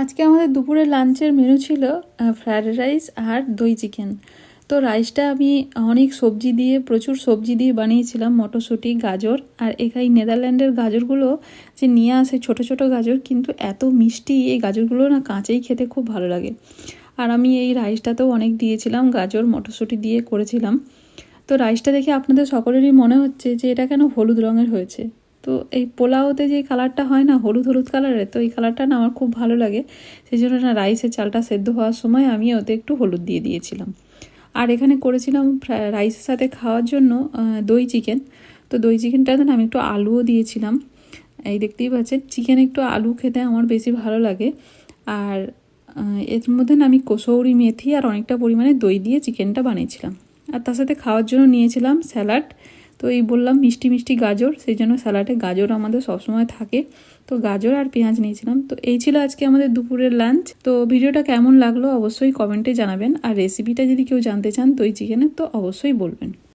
আজকে আমাদের দুপুরের লাঞ্চের মেনু ছিল ফ্রায়েড রাইস আর দই চিকেন। তো রাইসটা আমি অনেক সবজি দিয়ে, প্রচুর সবজি দিয়ে বানিয়েছিলাম, মটরশুঁটি, গাজর। আর এখানে নেদারল্যান্ডের গাজরগুলো যে নিয়ে আসে ছোট ছোট গাজর, কিন্তু এত মিষ্টি এই গাজরগুলো না, কাঁচাই খেতে খুব ভালো লাগে। আর আমি এই রাইসটাতেও অনেক দিয়েছিলাম, গাজর মটরশুঁটি দিয়ে করেছিলাম। তো রাইসটা দেখে আপনাদের সকলেরই মনে হচ্ছে যে এটা কেন হলুদ রঙের হয়েছে। তো এই পোলাওতে যে কালারটা হয় না, হলুদ হলুদ কালারের, তো এই কালারটা না আমার খুব ভালো লাগে। সেই জন্য না রাইসের চালটা সেদ্ধ হওয়ার সময় আমি ওতে একটু হলুদ দিয়ে দিয়েছিলাম। আর এখানে করেছিলাম রাইসের সাথে খাওয়ার জন্য দই চিকেন। তো দই চিকেনটাতে না আমি একটু আলুও দিয়েছিলাম। এই দেখতেই পাচ্ছেন, চিকেন একটু আলু খেতে আমার বেশি ভালো লাগে। আর এর মধ্যে না আমি কসৌরি মেথি আর অনেকটা পরিমাণে দই দিয়ে চিকেনটা বানিয়েছিলাম। আর তার সাথে খাওয়ার জন্য নিয়েছিলাম স্যালাড। তো এই বললাম মিষ্টি মিষ্টি গাজর, সেই জন্য স্যালাডে গাজর আমাদের সবসময় থাকে। তো গাজর আর পেঁয়াজ নিয়েছিলাম। তো এই ছিল আজকে আমাদের দুপুরের লাঞ্চ। তো ভিডিওটা কেমন লাগলো অবশ্যই কমেন্টে জানাবেন। আর রেসিপিটা যদি কেউ জানতে চান দই চিকেনের, তো অবশ্যই বলবেন।